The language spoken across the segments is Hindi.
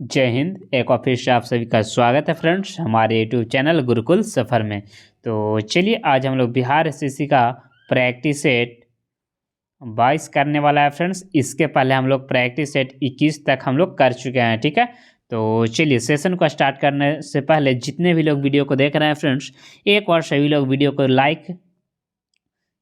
जय हिंद। एक बार फिर से आप सभी का स्वागत है फ्रेंड्स हमारे यूट्यूब चैनल गुरुकुल सफ़र में। तो चलिए आज हम लोग बिहार एसएससी का प्रैक्टिस सेट 22 करने वाला है फ्रेंड्स। इसके पहले हम लोग प्रैक्टिस सेट 21 तक हम लोग कर चुके हैं, ठीक है। तो चलिए सेशन को स्टार्ट करने से पहले जितने भी लोग वीडियो को देख रहे हैं फ्रेंड्स, एक बार सभी लोग वीडियो को लाइक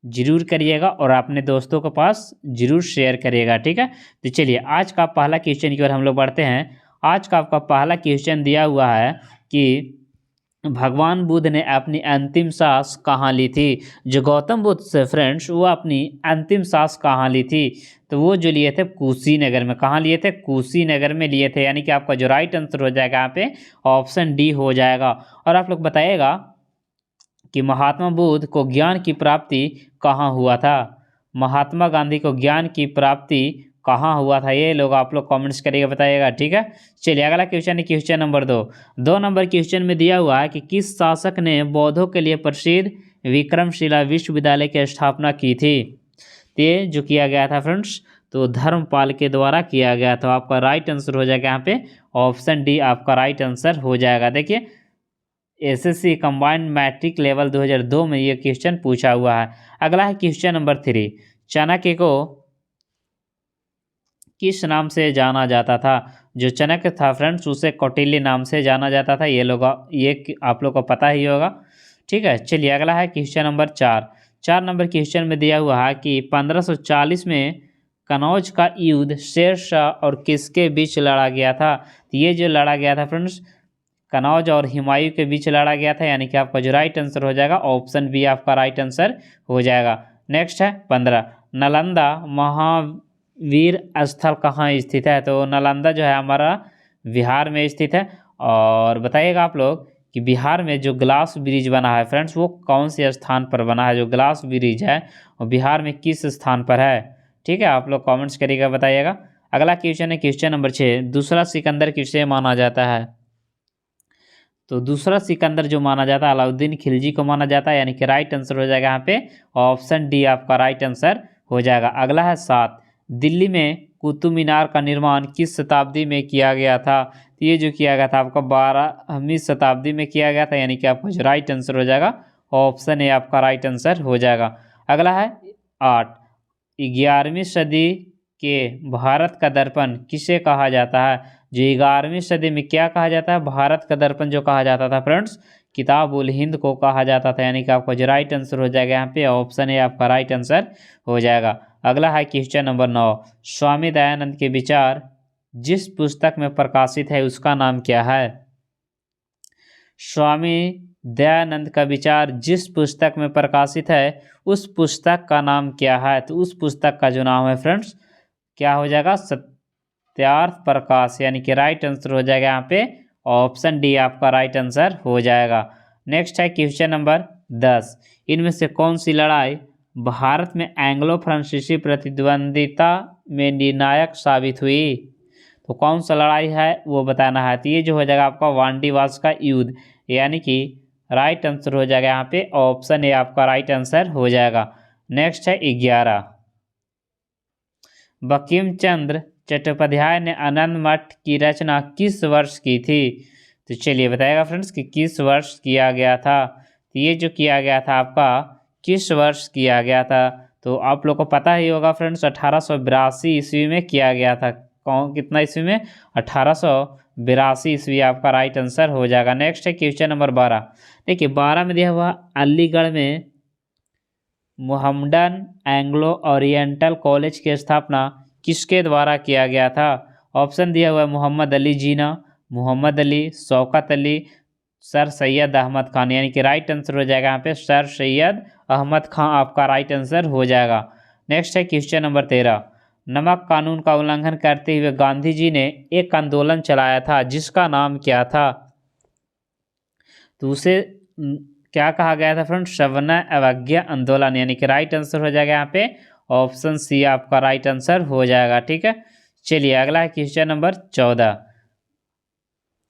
जरूर करिएगा और अपने दोस्तों के पास जरूर शेयर करिएगा, ठीक है। तो चलिए आज का पहला क्वेश्चन की ओर हम लोग बढ़ते हैं। आज का आपका पहला क्वेश्चन दिया हुआ है कि भगवान बुद्ध ने अपनी अंतिम सांस कहाँ ली थी। जो गौतम बुद्ध से फ्रेंड्स वो अपनी अंतिम सांस कहाँ ली थी, तो वो जो लिए थे कुशीनगर में। कहाँ लिए थे? कुशीनगर में लिए थे। यानी कि आपका जो राइट आंसर हो जाएगा यहाँ पे ऑप्शन डी हो जाएगा। और आप लोग बताइएगा कि महात्मा बुद्ध को ज्ञान की प्राप्ति कहाँ हुआ था। महात्मा गांधी को ज्ञान की प्राप्ति कहाँ हुआ था, ये लोग आप लोग कमेंट्स करिएगा, बताइएगा, ठीक है। चलिए अगला क्वेश्चन है क्वेश्चन नंबर 2 नंबर क्वेश्चन में दिया हुआ है कि किस शासक ने बौद्धों के लिए प्रसिद्ध विक्रमशिला विश्वविद्यालय की स्थापना की थी। तो ये जो किया गया था फ्रेंड्स, तो धर्मपाल के द्वारा किया गया था। आपका राइट आंसर हो जाएगा यहाँ पे ऑप्शन डी आपका राइट आंसर हो जाएगा। देखिए एसएससी कंबाइंड मैट्रिक लेवल 2002 में ये क्वेश्चन पूछा हुआ है। अगला है क्वेश्चन नंबर 3। चाणक्य को किस नाम से जाना जाता था। जो चाणक्य था फ्रेंड्स उसे कौटिल्य नाम से जाना जाता था। ये आप लोग को पता ही होगा, ठीक है। चलिए अगला है क्वेश्चन नंबर 4 नंबर क्वेश्चन में दिया हुआ है कि 1540 में कनौज का युद्ध शेर शाह और किसके बीच लड़ा गया था। तो ये जो लड़ा गया था फ्रेंड्स कनौज और हुमायूं के बीच लड़ा गया था। यानी कि आपका जो राइट आंसर हो जाएगा ऑप्शन बी आपका राइट आंसर हो जाएगा। नेक्स्ट है 15 नालंदा महावीर स्थल कहाँ स्थित है। तो नालंदा जो है हमारा बिहार में स्थित है। और बताइएगा आप लोग कि बिहार में जो ग्लास ब्रिज बना है फ्रेंड्स वो कौन से स्थान पर बना है। जो ग्लास ब्रिज है वो बिहार में किस स्थान पर है, ठीक है। आप लोग कमेंट्स करिएगा, बताइएगा। अगला क्वेश्चन है क्वेश्चन नंबर 6। दूसरा सिकंदर किसे माना जाता है। तो दूसरा सिकंदर जो माना जाता है अलाउद्दीन खिलजी को माना जाता है। यानी कि राइट आंसर हो जाएगा यहाँ पे ऑप्शन डी आपका राइट आंसर हो जाएगा। अगला है 7। दिल्ली में कुतुब मीनार का निर्माण किस शताब्दी में किया गया था। तो ये जो किया गया था आपका 12वीं शताब्दी में किया गया था। यानी कि आपका जो राइट आंसर हो जाएगा ऑप्शन ए आपका राइट आंसर हो जाएगा। अगला है 8। 11वीं सदी के भारत का दर्पण किसे कहा जाता है। जो 11वीं सदी में क्या कहा जाता है, भारत का दर्पण जो कहा जाता था फ्रेंड्स किताब उल हिंद को कहा जाता था। यानी कि आपका जो राइट आंसर हो जाएगा यहाँ पे ऑप्शन ए आपका राइट आंसर हो जाएगा। अगला है क्वेश्चन नंबर 9। स्वामी दयानंद के विचार जिस पुस्तक में प्रकाशित है उसका नाम क्या है। स्वामी दयानंद का विचार जिस पुस्तक में प्रकाशित है उस पुस्तक का नाम क्या है। तो उस पुस्तक का जो नाम है फ्रेंड्स क्या हो जाएगा, सत्यार्थ प्रकाश। यानी कि राइट आंसर हो जाएगा यहाँ पे ऑप्शन डी आपका राइट आंसर हो जाएगा। नेक्स्ट है क्वेश्चन नंबर 10। इनमें से कौन सी लड़ाई भारत में एंग्लो फ्रांसीसी प्रतिद्वंदिता में निर्णायक साबित हुई। तो कौन सा लड़ाई है वो बताना है। तो ये जो हो जाएगा आपका वांडीवास का युद्ध। यानी कि राइट आंसर हो जाएगा यहाँ पे ऑप्शन ए आपका राइट आंसर हो जाएगा। नेक्स्ट है 11। बंकिम चंद्र चट्टोपाध्याय ने आनंद मठ की रचना किस वर्ष की थी। तो चलिए बताएगा फ्रेंड्स कि किस वर्ष किया गया था। तो ये जो किया गया था आपका किस वर्ष किया गया था, तो आप लोग को पता ही होगा फ्रेंड्स 1882 ईस्वी में किया गया था। कौन कितना ईस्वी में, 1882 ईस्वी आपका राइट आंसर हो जाएगा। नेक्स्ट है क्वेश्चन नंबर 12। देखिए 12 में दिया हुआ अलीगढ़ में मोहम्मडन एंग्लो ओरिएंटल कॉलेज की स्थापना किसके द्वारा किया गया था। ऑप्शन दिया हुआ है मोहम्मद अली जीना, मोहम्मद अली, शौकत अली, सर सैयद अहमद खान। यानी कि राइट आंसर हो जाएगा यहाँ पे सर सैयद अहमद खान आपका राइट आंसर हो जाएगा। नेक्स्ट है क्वेश्चन नंबर 13। नमक कानून का उल्लंघन करते हुए गांधी जी ने एक आंदोलन चलाया था जिसका नाम क्या था। तो उसे क्या कहा गया था फ्रेंड्स, सविनय अवज्ञा आंदोलन। यानी कि राइट आंसर हो जाएगा यहाँ पे ऑप्शन सी आपका राइट आंसर हो जाएगा, ठीक है। चलिए अगला है क्वेश्चन नंबर 14।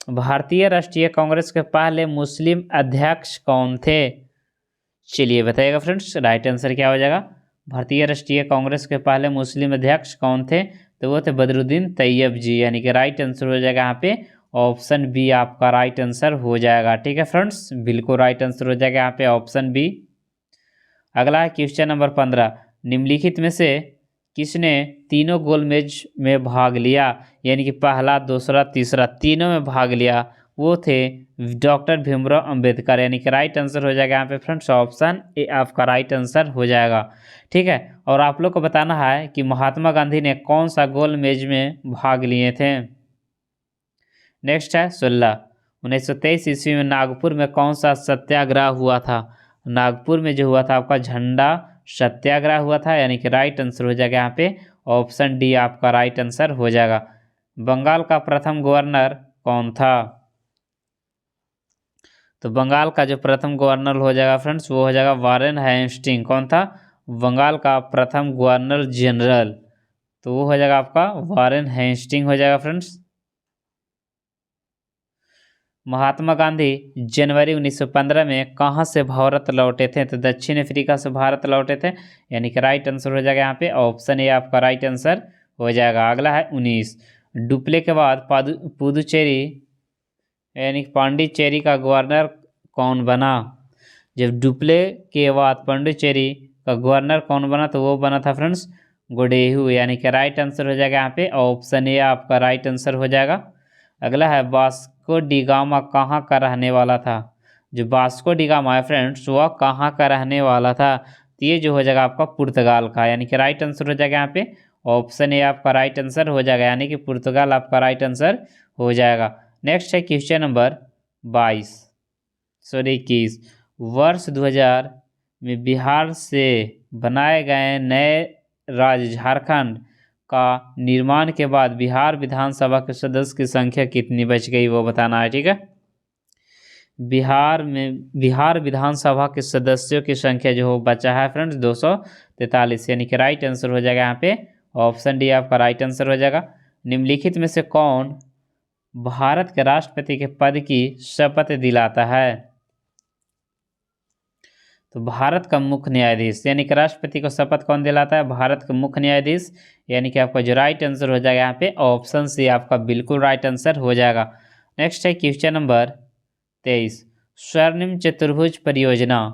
भारतीय राष्ट्रीय कांग्रेस के पहले मुस्लिम अध्यक्ष कौन थे। चलिए बताइएगा फ्रेंड्स राइट आंसर क्या हो जाएगा। भारतीय राष्ट्रीय कांग्रेस के पहले मुस्लिम अध्यक्ष कौन थे। तो वो थे बदरुद्दीन तैयब जी, यानी कि राइट आंसर हो जाएगा यहाँ पे ऑप्शन बी आपका राइट आंसर हो जाएगा। ठीक है फ्रेंड्स, बिल्कुल राइट आंसर हो जाएगा यहाँ पे ऑप्शन बी। अगला है क्वेश्चन नंबर 15, निम्नलिखित में से किसने तीनों गोलमेज में भाग लिया, यानी कि पहला दूसरा तीसरा तीनों में भाग लिया, वो थे डॉक्टर भीमराव अंबेडकर, यानी कि राइट आंसर हो जाएगा यहाँ पे फ्रेंड्स ऑप्शन ए आपका राइट आंसर हो जाएगा। ठीक है, और आप लोग को बताना है कि महात्मा गांधी ने कौन सा गोलमेज में भाग लिए थे। नेक्स्ट है 16, 1923 ईस्वी में नागपुर में कौन सा सत्याग्रह हुआ था। नागपुर में जो हुआ था आपका झंडा सत्याग्रह हुआ था, यानी कि राइट आंसर हो जाएगा यहाँ पे ऑप्शन डी आपका राइट आंसर हो जाएगा। बंगाल का प्रथम गवर्नर कौन था। तो बंगाल का जो प्रथम गवर्नर हो जाएगा फ्रेंड्स वो हो जाएगा वारेन हेस्टिंग। कौन था बंगाल का प्रथम गवर्नर जनरल, तो वो हो जाएगा आपका वारेन हेस्टिंग हो जाएगा फ्रेंड्स। महात्मा गांधी जनवरी 1915 में कहाँ से भारत लौटे थे। तो दक्षिण अफ्रीका से भारत लौटे थे, यानी कि राइट आंसर हो जाएगा यहाँ पे ऑप्शन ए आपका राइट आंसर हो जाएगा। अगला है 19, डुप्ले के बाद पुदुचेरी यानी कि पांडिचेरी का गवर्नर कौन बना। जब डुप्ले के बाद पांडिचेरी का गवर्नर कौन बना, तो वो बना था फ्रेंड्स गोडेहू, यानी कि राइट आंसर हो जाएगा यहाँ पे ऑप्शन ए आपका राइट आंसर हो जाएगा। अगला है वास्को डी गामा कहाँ का रहने वाला था। जो वास्को डी गामा है फ्रेंड्स वह कहाँ का रहने वाला था, तो ये जो हो जाएगा आपका पुर्तगाल का, यानी कि राइट आंसर हो जाएगा यहाँ पे ऑप्शन ए आपका राइट आंसर हो जाएगा, यानी कि पुर्तगाल आपका राइट आंसर हो जाएगा। नेक्स्ट है क्वेश्चन नंबर 21, वर्ष 2000 में बिहार से बनाए गए नए राज्य झारखंड का निर्माण के बाद बिहार विधानसभा के सदस्य की संख्या कितनी बच गई वो बताना है। ठीक है, बिहार विधानसभा के सदस्यों की संख्या जो बचा है फ्रेंड्स 243, यानी कि राइट आंसर हो जाएगा यहाँ पे ऑप्शन डी आपका राइट आंसर हो जाएगा। निम्नलिखित में से कौन भारत के राष्ट्रपति के पद की शपथ दिलाता है। तो भारत का मुख्य न्यायाधीश, यानी कि राष्ट्रपति को शपथ कौन दिलाता है, भारत का मुख्य न्यायाधीश, यानी कि आपका जो राइट आंसर हो जाएगा यहाँ पे ऑप्शन सी आपका बिल्कुल राइट आंसर हो जाएगा। नेक्स्ट है क्वेश्चन नंबर 23, स्वर्णिम चतुर्भुज परियोजना,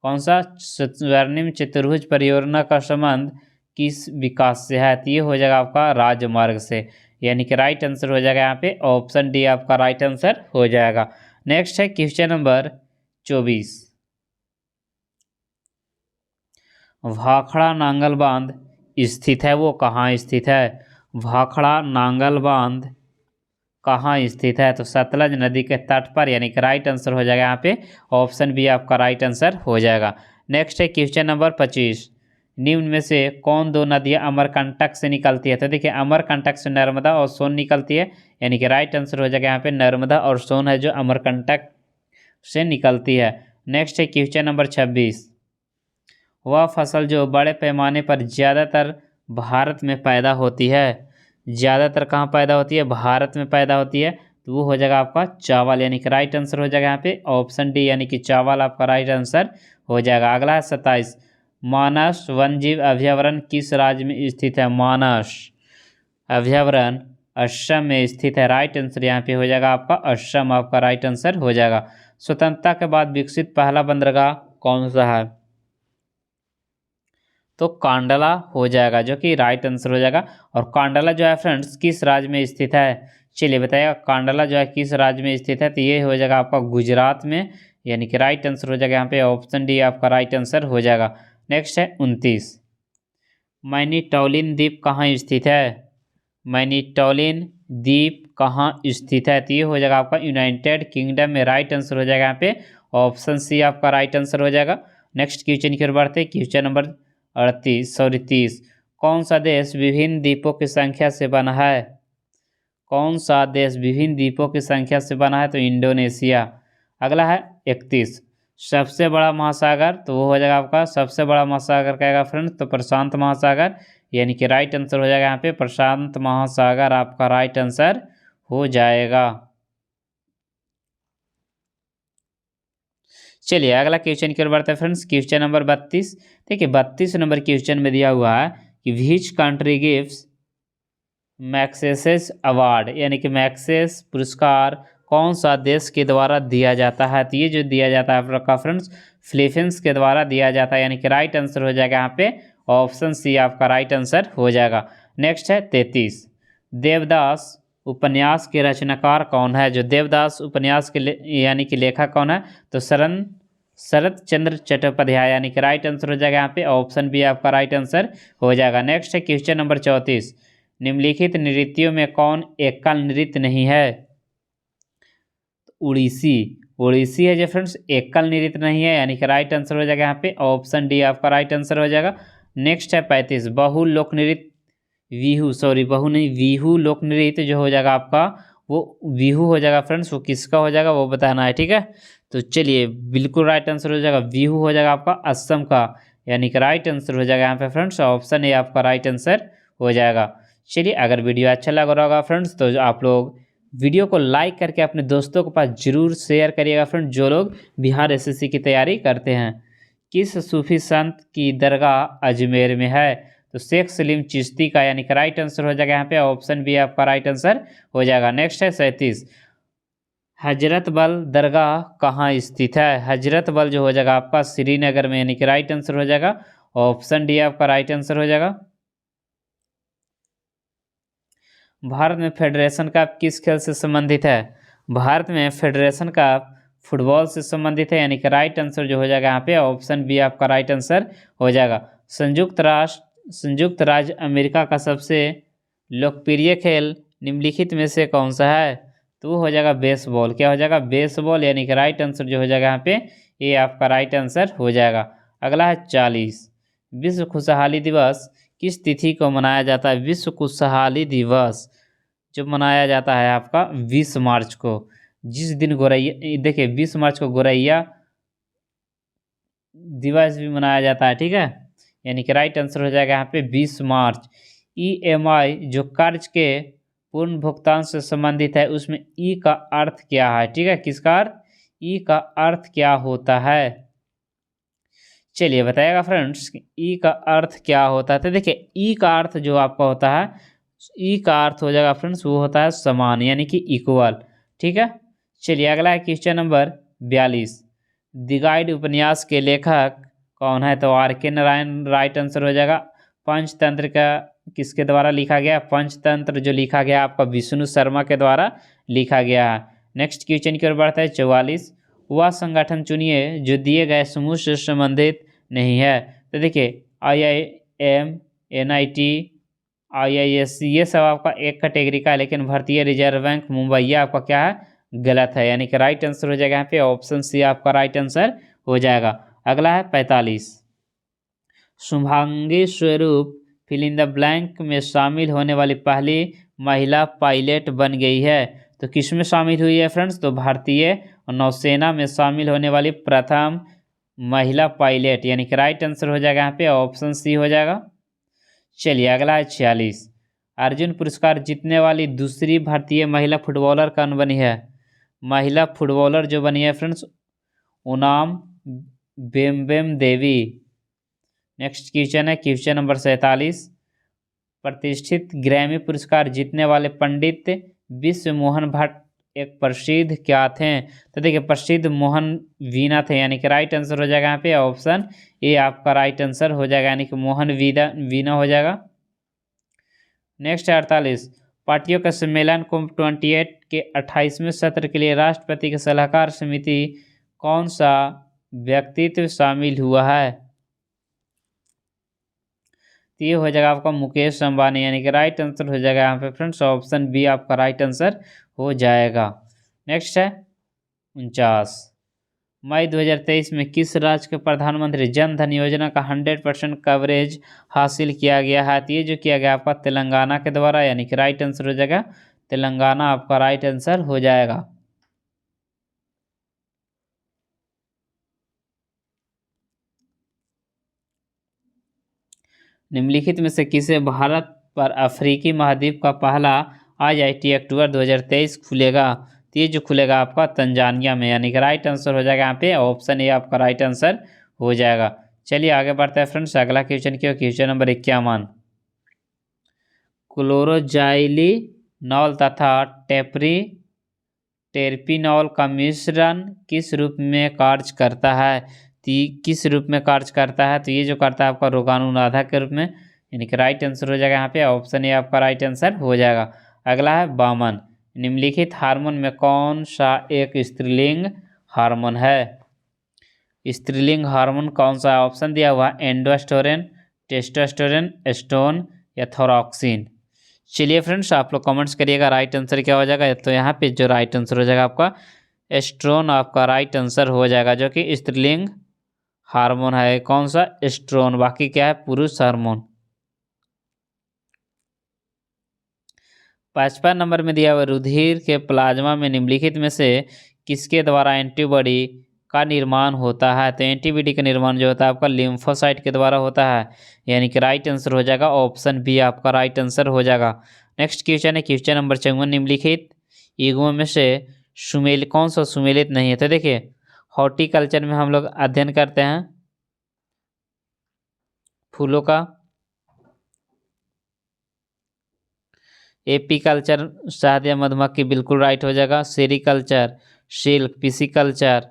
कौन सा स्वर्णिम चतुर्भुज परियोजना का संबंध किस विकास से है, तो ये हो जाएगा आपका राजमार्ग से, यानी कि राइट आंसर हो जाएगा यहाँ पे ऑप्शन डी आपका राइट आंसर हो जाएगा। नेक्स्ट है क्वेश्चन नंबर 24, भाखड़ा नांगल बांध स्थित है वो कहाँ स्थित है। भाखड़ा नांगल बांध कहाँ स्थित है, तो सतलज नदी के तट पर, यानी कि राइट आंसर हो जाएगा यहाँ पे ऑप्शन बी आपका राइट आंसर हो जाएगा। नेक्स्ट है क्वेश्चन नंबर 25, निम्न में से कौन दो नदियाँ अमरकंटक से निकलती है। तो देखिए अमरकंटक से नर्मदा और सोन निकलती है, यानी कि राइट आंसर हो जाएगा यहाँ पे नर्मदा और सोन है जो अमरकंटक से निकलती है। नेक्स्ट है क्वेश्चन नंबर 26, वह फसल जो बड़े पैमाने पर ज़्यादातर भारत में पैदा होती है, ज़्यादातर कहाँ पैदा होती है, भारत में पैदा होती है, तो वो हो जाएगा आपका चावल, यानी कि राइट आंसर हो जाएगा यहाँ पे ऑप्शन डी, यानी कि चावल आपका राइट आंसर हो जाएगा। अगला है 27, मानस वन्यजीव अभयारण्य किस राज्य में स्थित है। मानस अभयारण्य असम में स्थित है, राइट आंसर यहाँ पे हो जाएगा आपका असम आपका राइट आंसर हो जाएगा। स्वतंत्रता के बाद विकसित पहला बंदरगाह कौन सा है, तो कांडला हो जाएगा, जो कि राइट आंसर हो जाएगा। और कांडला जो है फ्रेंड्स किस राज्य में स्थित है, चलिए बताइएगा कांडला जो है किस राज्य में स्थित है, तो ये हो जाएगा आपका गुजरात में, यानी कि राइट आंसर हो जाएगा यहाँ पे ऑप्शन डी आपका राइट आंसर हो जाएगा। नेक्स्ट है 29, मैनीटौलिन द्वीप कहाँ स्थित है। मैनीटौलिन द्वीप कहाँ स्थित है, तो ये हो जाएगा आपका यूनाइटेड किंगडम में, राइट आंसर हो जाएगा यहाँ पे ऑप्शन सी आपका राइट आंसर हो जाएगा। नेक्स्ट क्वेश्चन की ओर बढ़ते हैं, क्वेश्चन नंबर 30, कौन सा देश विभिन्न द्वीपों की संख्या से बना है। कौन सा देश विभिन्न द्वीपों की संख्या से बना है, तो इंडोनेशिया। अगला है 31, सबसे बड़ा महासागर, तो वो हो जाएगा आपका सबसे बड़ा महासागर कहेगा फ्रेंड्स तो प्रशांत महासागर, यानी कि राइट आंसर हो जाएगा यहाँ पे प्रशांत महासागर आपका राइट आंसर हो जाएगा। चलिए अगला क्वेश्चन की ओर बढ़ते हैं फ्रेंड्स, क्वेश्चन नंबर 32। देखिए 32 नंबर क्वेश्चन में दिया हुआ है कि विच कंट्री गिव्स मैग्सेसेस अवार्ड यानी कि मैग्सेस पुरस्कार कौन सा देश के द्वारा दिया जाता है? तो ये जो दिया जाता है आपका फ्रेंड्स फिलीपींस के द्वारा दिया जाता है, यानी कि राइट आंसर हो जाएगा यहाँ पे ऑप्शन सी आपका राइट आंसर हो जाएगा। नेक्स्ट है 33, देवदास उपन्यास के रचनाकार कौन है? जो देवदास उपन्यास के यानी कि लेखक कौन है? तो शरत चंद्र चट्टोपाध्याय, यानी कि राइट आंसर हो जाएगा यहाँ पे ऑप्शन बी आपका राइट आंसर हो जाएगा। नेक्स्ट है क्वेश्चन नंबर 34, निम्नलिखित नृत्यों में कौन एकल नृत्य नहीं है? उड़ीसी, उड़ीसी है जो फ्रेंड्स एकल नृत्य नहीं है, यानी कि राइट आंसर हो जाएगा यहाँ पे ऑप्शन डी आपका राइट आंसर हो जाएगा। नेक्स्ट है 35, बहु लोक नृत्य बहु नहीं वीहू लोक नृत्य जो हो जाएगा आपका वो वीहू हो जाएगा फ्रेंड्स, वो किसका हो जाएगा वो बताना है, ठीक है। तो चलिए बिल्कुल राइट आंसर हो जाएगा वीहू हो जाएगा आपका असम का, यानी कि राइट आंसर हो जाएगा यहाँ पे फ्रेंड्स ऑप्शन ए आपका राइट आंसर हो जाएगा। चलिए अगर वीडियो अच्छा लग रहा होगा फ्रेंड्स तो आप लोग वीडियो को लाइक करके अपने दोस्तों के पास जरूर शेयर करिएगा फ्रेंड्स, जो लोग बिहार एसएससी की तैयारी करते हैं। किस सूफी संत की दरगाह अजमेर में है? तो शेख सलीम चिश्ती का, यानी कि राइट आंसर हो जाएगा यहाँ पे ऑप्शन बी आपका राइट आंसर हो जाएगा। नेक्स्ट है 37, हजरत बल दरगाह कहाँ स्थित है? हजरत बल जो हो जाएगा आपका श्रीनगर में, यानी कि राइट आंसर हो जाएगा ऑप्शन डी आपका राइट आंसर हो जाएगा। भारत में फेडरेशन कप किस खेल से संबंधित है? भारत में फेडरेशन कप फुटबॉल से संबंधित है, यानी कि राइट आंसर जो हो जाएगा यहाँ पे ऑप्शन बी आपका राइट आंसर हो जाएगा। संयुक्त राज्य अमेरिका का सबसे लोकप्रिय खेल निम्नलिखित में से कौन सा है? तो वो हो जाएगा बेसबॉल। क्या हो जाएगा? बेसबॉल, यानी कि राइट आंसर जो हो जाएगा यहाँ पे ये आपका राइट आंसर हो जाएगा। अगला है 40, विश्व खुशहाली दिवस किस तिथि को मनाया जाता है? विश्व खुशहाली दिवस जो मनाया जाता है आपका 20 मार्च को, जिस दिन गोरैया, देखिए 20 मार्च को गोरैया दिवस भी मनाया जाता है, ठीक है, यानी कि राइट आंसर हो जाएगा यहाँ पे 20 मार्च। ईएमआई जो कर्ज के पूर्ण भुगतान से संबंधित है, उसमें ई का अर्थ क्या है? ठीक है, किसका अर्थ? ई का अर्थ क्या होता है? चलिए बताइएगा फ्रेंड्स ई का अर्थ क्या होता है। तो देखिए ई का अर्थ जो आपका होता है, ई का अर्थ हो जाएगा फ्रेंड्स वो होता है समान, यानी कि इक्वल, ठीक है। चलिए अगला है क्वेश्चन नंबर 42, द गाइड उपन्यास के लेखक कौन है? तो आर के नारायण राइट आंसर हो जाएगा। पंचतंत्र का किसके द्वारा लिखा गया? पंचतंत्र जो लिखा गया आपका विष्णु शर्मा के द्वारा लिखा गया है। नेक्स्ट क्वेश्चन की ओर बढ़ता है 44, वह संगठन चुनिए जो दिए गए समूह से संबंधित नहीं है। तो देखिए IIM, NIT, IIS ये सब आपका एक कैटेगरी का है, लेकिन भारतीय रिजर्व बैंक मुंबई ये आपका क्या है? गलत है, यानी कि राइट आंसर हो जाएगा यहाँ पे ऑप्शन सी आपका राइट आंसर हो जाएगा। अगला है 45, शुभांगी स्वरूप फिल इन द ब्लैंक में शामिल होने वाली पहली महिला पायलट बन गई है। तो किस में शामिल हुई है फ्रेंड्स? तो भारतीय नौसेना में शामिल होने वाली प्रथम महिला पायलट, यानी कि राइट आंसर हो जाएगा यहाँ पे ऑप्शन सी हो जाएगा। चलिए अगला है 46, अर्जुन पुरस्कार जीतने वाली दूसरी भारतीय महिला फुटबॉलर कौन बनी है? महिला फुटबॉलर जो बनी है फ्रेंड्स उनाम बेम्बेम देवी। नेक्स्ट क्वेश्चन है क्वेश्चन नंबर 47, प्रतिष्ठित ग्रैमी पुरस्कार जीतने वाले पंडित विश्व मोहन भट्ट एक प्रसिद्ध क्या थे? तो देखिए प्रसिद्ध मोहन वीणा थे, यानी कि राइट आंसर हो जाएगा यहाँ पे ऑप्शन ए आपका राइट आंसर हो जाएगा, यानी कि मोहन वीणा हो जाएगा। नेक्स्ट है 48, पार्टियों का सम्मेलन COP28 के 28वें सत्र के लिए राष्ट्रपति की सलाहकार समिति कौन सा व्यक्तित्व शामिल हुआ है? तो ये हो जाएगा आपका मुकेश अंबानी, यानी कि राइट आंसर हो जाएगा यहाँ पे फ्रेंड्स ऑप्शन बी आपका राइट आंसर हो जाएगा। नेक्स्ट है 49, मई 2023 में किस राज्य के प्रधानमंत्री जन धन योजना का 100% कवरेज हासिल किया गया है? तो ये जो किया गया आपका तेलंगाना के द्वारा, यानी कि राइट आंसर हो जाएगा तेलंगाना आपका राइट आंसर हो जाएगा। निम्नलिखित में से किसे भारत पर अफ्रीकी महाद्वीप का पहला IIT अक्टूबर 2023 खुलेगा? तो ये जो खुलेगा आपका तंजानिया में, यानी कि राइट आंसर हो जाएगा यहाँ पे ऑप्शन ए आपका राइट आंसर हो जाएगा। चलिए आगे बढ़ते हैं फ्रेंड्स, अगला क्वेश्चन क्यों क्वेश्चन नंबर 51, क्लोरोजाइलिनॉल तथा टेरपिनॉल का मिश्रण किस रूप में कार्य करता है? तो किस रूप में कार्य करता है? तो ये जो करता है आपका रोगाणुनाशक के रूप में, यानी कि राइट आंसर हो जाएगा यहाँ पे, ऑप्शन ए आपका राइट आंसर हो जाएगा। अगला है वामन। निम्नलिखित हार्मोन में कौन सा एक स्त्रीलिंग हार्मोन है? स्त्रीलिंग हार्मोन कौन सा है? ऑप्शन दिया हुआ है एंडोस्टेरोन, टेस्टोस्टेरोन, एस्ट्रोन या थोरॉक्सिन। चलिए फ्रेंड्स, आप लोग कमेंट्स करिएगा राइट आंसर क्या हो जाएगा। तो यहाँ पे जो राइट आंसर हो जाएगा आपका एस्ट्रोन आपका राइट आंसर हो जाएगा, जो कि स्त्रीलिंग हार्मोन है। कौन सा? एस्ट्रोन। बाकी क्या है? पुरुष हार्मोन। 55 नंबर में दिया हुआ रुधिर के प्लाज्मा में निम्नलिखित में से किसके द्वारा एंटीबॉडी का निर्माण होता है? तो एंटीबॉडी का निर्माण जो होता है आपका लिम्फोसाइट के द्वारा होता है, यानी कि राइट आंसर हो जाएगा ऑप्शन बी आपका राइट आंसर हो जाएगा। नेक्स्ट क्वेश्चन है क्वेश्चन नंबर 54। निम्नलिखित युग्मों में से कौन सा सुमेलित नहीं है? तो देखिए, हॉर्टिकल्चर में हम लोग अध्ययन करते हैं फूलों का। एपीकल्चर शहद या मधुमक्खी, बिल्कुल राइट हो जाएगा। सेरीकल्चर, सिल्क, पिसिकल्चर,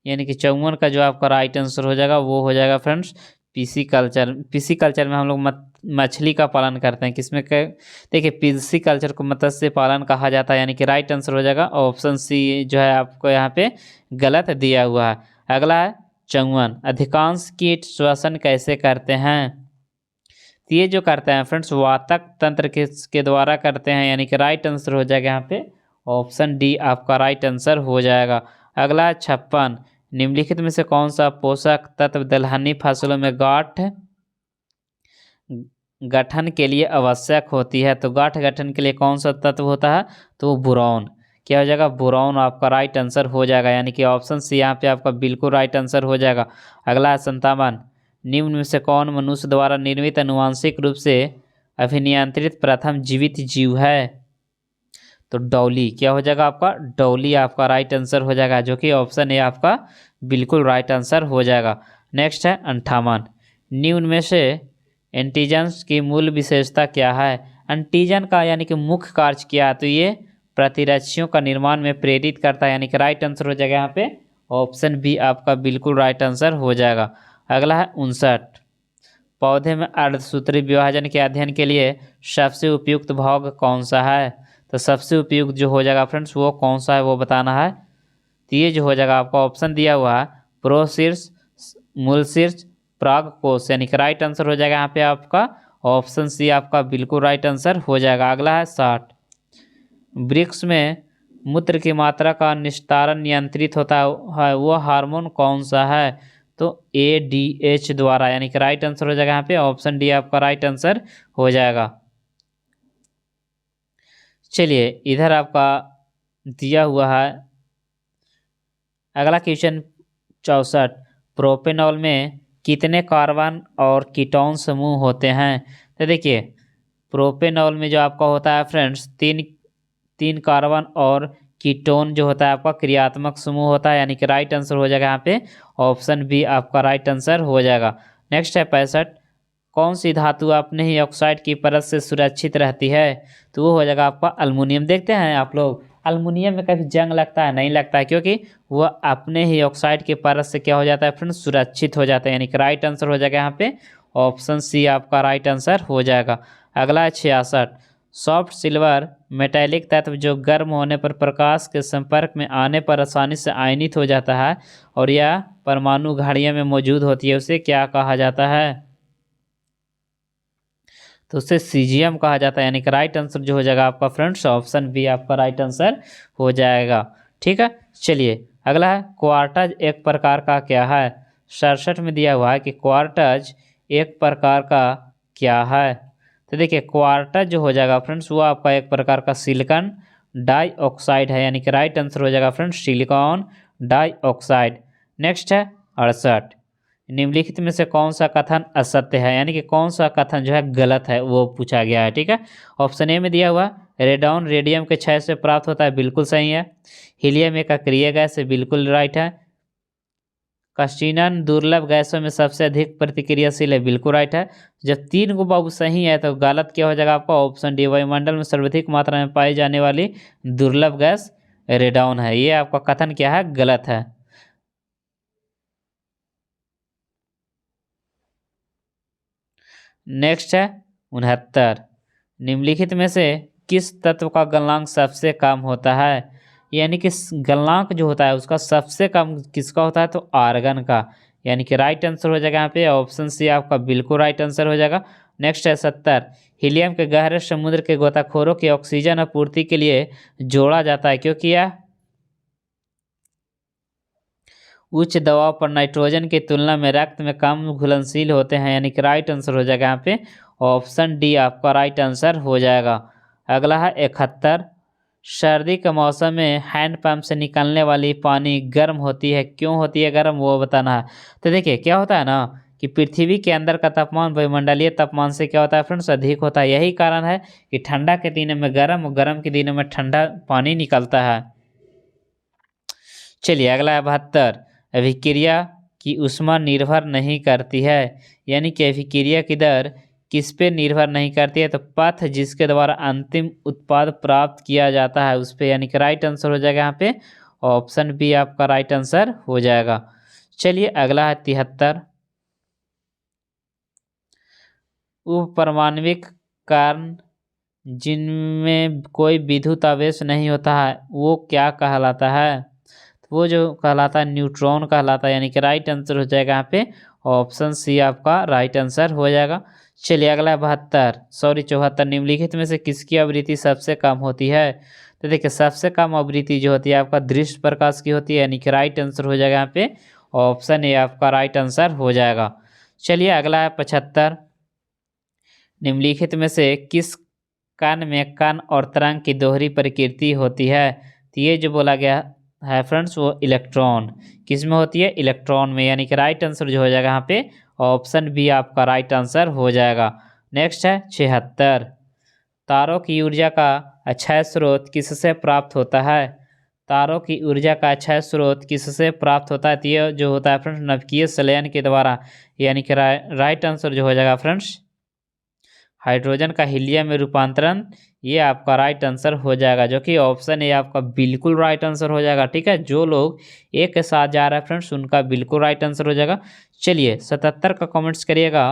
यानी कि 54 का जो आपका राइट आंसर हो जाएगा वो हो जाएगा फ्रेंड्स पिसिकल्चर। पिसिकल्चर में हम लोग मछली का पालन करते हैं। किसमें देखिए, पिसिकल्चर को मत्स्य पालन कहा जाता है, यानी कि राइट आंसर हो जाएगा ऑप्शन सी जो है आपको यहाँ पे गलत दिया हुआ है। अगला है 54। अधिकांश कीट श्वसन कैसे करते हैं? तो ये जो करते हैं फ्रेंड्स वातक तंत्र के द्वारा करते हैं, यानी कि राइट आंसर हो जाएगा यहाँ पे ऑप्शन डी आपका राइट आंसर हो जाएगा। अगला 56। निम्नलिखित में से कौन सा पोषक तत्व दलहनी फसलों में गांठ गठन के लिए आवश्यक होती है? तो गांठ गठन के लिए कौन सा तत्व होता है? तो बोरॉन। क्या हो जाएगा? बोरॉन आपका राइट आंसर हो जाएगा, यानी कि ऑप्शन सी यहाँ पे आपका बिल्कुल राइट आंसर हो जाएगा। अगला है 57। निम्न में से कौन मनुष्य द्वारा निर्मित आनुवांशिक रूप से अभिनियंत्रित प्रथम जीवित जीव है? तो डॉली। क्या हो जाएगा आपका? डॉली आपका राइट आंसर हो जाएगा, जो कि ऑप्शन ए आपका बिल्कुल राइट आंसर हो जाएगा। नेक्स्ट है 58। निम्न में से एंटीजन्स की मूल विशेषता क्या है? एंटीजन का यानी कि मुख्य कार्य क्या है? तो ये प्रतिरक्षियों का निर्माण में प्रेरित करता है, यानी कि राइट आंसर हो जाएगा यहाँ पे ऑप्शन बी आपका बिल्कुल राइट आंसर हो जाएगा। अगला है 59। पौधे में अर्धसूत्री विभाजन के अध्ययन के लिए सबसे उपयुक्त भाग कौन सा है? तो सबसे उपयुक्त जो हो जाएगा फ्रेंड्स वो कौन सा है वो बताना है। तो ये जो हो जाएगा आपका ऑप्शन दिया हुआ है प्रोशीर्ष, मूलशीर्ष, परागकोश, यानी कि राइट आंसर हो जाएगा यहाँ पे आपका ऑप्शन सी आपका बिल्कुल राइट आंसर हो जाएगा। अगला है 60। वृक्ष में मूत्र की मात्रा का निस्तारण नियंत्रित होता है वो हार्मोन कौन सा है? तो ADH द्वारा, यानी कि राइट आंसर हो जाएगा यहाँ पे ऑप्शन डी आपका राइट आंसर हो जाएगा। चलिए, इधर आपका दिया हुआ है अगला क्वेश्चन 64। प्रोपेनॉल में कितने कार्बन और कीटोन समूह होते हैं? तो देखिए, प्रोपेनॉल में जो आपका होता है फ्रेंड्स तीन कार्बन और कीटोन जो होता है आपका क्रियात्मक समूह होता है, यानी कि राइट आंसर हो जाएगा यहाँ पे ऑप्शन बी आपका राइट आंसर हो जाएगा। नेक्स्ट है 65। कौन सी धातु अपने ही ऑक्साइड की परत से सुरक्षित रहती है? तो वो हो जाएगा आपका अल्मुनियम। देखते हैं आप लोग अल्मुनियम में कभी जंग लगता है? नहीं लगता है, क्योंकि वह अपने ही ऑक्साइड के परत से क्या हो जाता है फ्रेंड्स? सुरक्षित हो जाता है, यानी कि राइट आंसर हो जाएगा यहाँ पे ऑप्शन सी आपका राइट आंसर हो जाएगा। अगला है 66। सॉफ्ट सिल्वर मेटेलिक तत्व जो गर्म होने पर प्रकाश के संपर्क में आने पर आसानी से आयनित हो जाता है और यह परमाणु घड़ियों में मौजूद होती है, उसे क्या कहा जाता है? तो उसे सीजियम कहा जाता है, यानी कि राइट आंसर जो हो जाएगा आपका फ्रेंड्स ऑप्शन बी आपका राइट आंसर हो जाएगा। ठीक है, चलिए अगला है क्वार्टज एक प्रकार का क्या है? 67 में दिया हुआ है कि क्वार्टज एक प्रकार का क्या है? तो देखिए, क्वार्टज जो हो जाएगा फ्रेंड्स वो आपका एक प्रकार का सिलिकॉन डाइऑक्साइड है, यानी कि राइट आंसर हो जाएगा फ्रेंड्स सिलिकॉन डाइऑक्साइड। नेक्स्ट है 68। निम्नलिखित में से कौन सा कथन असत्य है, यानी कि कौन सा कथन जो है गलत है वो पूछा गया है। ठीक है, ऑप्शन ए में दिया हुआ रेडॉन रेडियम के क्षय से प्राप्त होता है, बिल्कुल सही है। हीलियम एक अक्रिय गैस है, बिल्कुल राइट है। क्वेश्चन दुर्लभ गैसों में सबसे अधिक प्रतिक्रियाशील है, बिल्कुल राइट है। जब 3 को बाबू सही है तो गलत क्या हो जाएगा आपका? ऑप्शन डी, वायुमंडल में सर्वाधिक मात्रा में पाई जाने वाली दुर्लभ गैस रेडॉन है। ये आपका कथन क्या है? गलत है। नेक्स्ट है 69, निम्नलिखित में से किस तत्व का गलनांक सबसे कम होता है? यानी कि गलनांक जो होता है उसका सबसे कम किसका होता है? तो आर्गन का। यानी कि राइट आंसर हो जाएगा यहाँ पे ऑप्शन सी आपका बिल्कुल राइट आंसर हो जाएगा। नेक्स्ट है 70, हीलियम के गहरे समुद्र के गोताखोरों की ऑक्सीजन आपूर्ति के लिए जोड़ा जाता है, क्योंकि यह उच्च दबाव पर नाइट्रोजन की तुलना में रक्त में कम घुलनशील होते हैं। यानी कि राइट आंसर हो जाएगा यहाँ पे ऑप्शन डी आपका राइट आंसर हो जाएगा। अगला है 71, सर्दी के मौसम में हैंडपंप से निकलने वाली पानी गर्म होती है, क्यों होती है गर्म वो बताना है। तो देखिए क्या होता है ना कि पृथ्वी के अंदर का तापमान वायुमंडलीय तापमान से क्या होता है फ्रेंड्स? अधिक होता है। यही कारण है कि ठंडा के दिनों में गर्म और गर्म के दिनों में ठंडा पानी निकलता है। चलिए अगला है 72, अभिक्रिया की ऊष्मा निर्भर नहीं करती है। यानी कि अभिक्रिया की दर किस पे निर्भर नहीं करती है? तो पथ जिसके द्वारा अंतिम उत्पाद प्राप्त किया जाता है उस पे। यानी कि राइट आंसर हो जाएगा यहाँ पे ऑप्शन बी आपका राइट आंसर हो जाएगा। चलिए अगला है 73, उपपरमाण्विक कारण जिनमें कोई विद्युत आवेश नहीं होता है वो क्या कहलाता है? तो वो जो कहलाता है न्यूट्रॉन कहलाता है। यानी कि राइट आंसर हो जाएगा यहाँ पे ऑप्शन सी आपका राइट आंसर हो जाएगा। चलिए अगला है 74, निम्नलिखित में से किसकी आवृत्ति सबसे कम होती है? तो देखिए सबसे कम आवृत्ति जो होती है आपका दृश्य प्रकाश की होती है। यानी कि राइट आंसर हो जाएगा यहाँ पे ऑप्शन ए आपका राइट आंसर हो जाएगा। चलिए अगला है 75, निम्नलिखित में से किस कण में कण और तरंग की दोहरी प्रकृति होती है? तो ये जो बोला गया है फ्रेंड्स वो इलेक्ट्रॉन किस में होती है? इलेक्ट्रॉन में। यानी कि राइट आंसर जो हो जाएगा यहाँ पे ऑप्शन बी आपका राइट आंसर हो जाएगा। नेक्स्ट है 76, तारों की ऊर्जा का अक्षय स्रोत किससे प्राप्त होता है? तारों की ऊर्जा का अक्षय स्रोत किससे प्राप्त होता है? तो ये जो होता है फ्रेंड्स नाभिकीय संलयन के द्वारा। यानी कि राइट आंसर जो हो जाएगा फ्रेंड्स हाइड्रोजन का हीलियम में रूपांतरण, ये आपका राइट आंसर हो जाएगा, जो कि ऑप्शन ए आपका बिल्कुल राइट आंसर हो जाएगा। ठीक है, जो लोग एक के साथ जा रहे हैं फ्रेंड्स उनका बिल्कुल राइट आंसर हो जाएगा। चलिए 77 का कमेंट्स करिएगा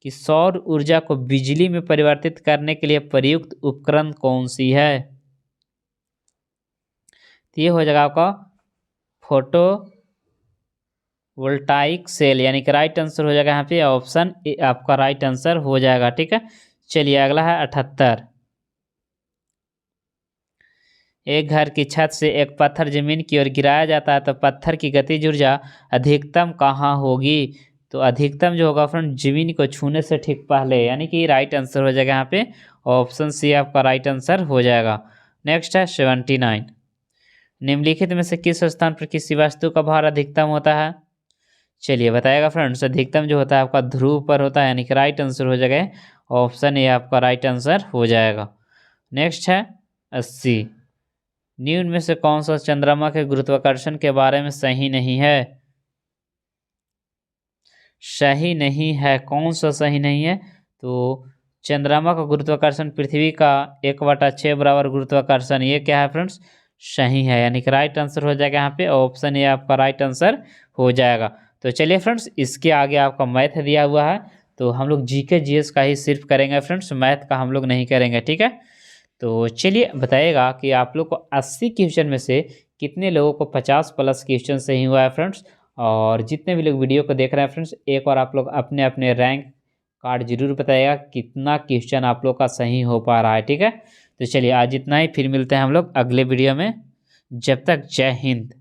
कि सौर ऊर्जा को बिजली में परिवर्तित करने के लिए प्रयुक्त उपकरण कौन सी है? तो ये हो जाएगा आपका फोटो वोल्टाइक सेल। यानी कि राइट आंसर हो जाएगा यहाँ पे ऑप्शन ए आपका राइट आंसर हो जाएगा। ठीक है, चलिए अगला है 78, एक घर की छत से एक पत्थर जमीन की ओर गिराया जाता है तो पत्थर की गतिज ऊर्जा अधिकतम कहाँ होगी? तो अधिकतम जो होगा फ्रेंड जमीन को छूने से ठीक पहले। यानी कि राइट आंसर हो जाएगा यहाँ पे ऑप्शन सी आपका राइट आंसर हो जाएगा। नेक्स्ट है 79, निम्नलिखित में से किस स्थान पर किसी वस्तु का भार अधिकतम होता है? चलिए बताएगा फ्रेंड्स, अधिकतम जो होता है आपका ध्रुव पर होता है। यानी कि राइट आंसर हो जाएगा ऑप्शन ए आपका राइट आंसर हो जाएगा। नेक्स्ट है 80, निम्न में से कौन सा चंद्रमा के गुरुत्वाकर्षण के बारे में सही नहीं है? सही नहीं है, कौन सा सही नहीं है? तो चंद्रमा का गुरुत्वाकर्षण पृथ्वी का 1/6 बराबर गुरुत्वाकर्षण, ये क्या है फ्रेंड्स? सही है। यानी कि राइट आंसर हो जाएगा यहाँ पे ऑप्शन ए आपका राइट आंसर हो जाएगा। तो चलिए फ्रेंड्स इसके आगे आपका मैथ दिया हुआ है, तो हम लोग जीके जीएस का ही सिर्फ करेंगे फ्रेंड्स, मैथ का हम लोग नहीं करेंगे। ठीक है, तो चलिए बताइएगा कि आप लोग को 80 क्वेश्चन में से कितने लोगों को 50 प्लस क्वेश्चन सही हुआ है फ्रेंड्स। और जितने भी लोग वीडियो को देख रहे हैं फ्रेंड्स, एक और आप लोग अपने अपने रैंक कार्ड जरूर बताइएगा कितना क्वेश्चन आप लोग का सही हो पा रहा है। ठीक है, तो चलिए आज इतना ही, फिर मिलते हैं हम लोग अगले वीडियो में। जब तक जय हिंद।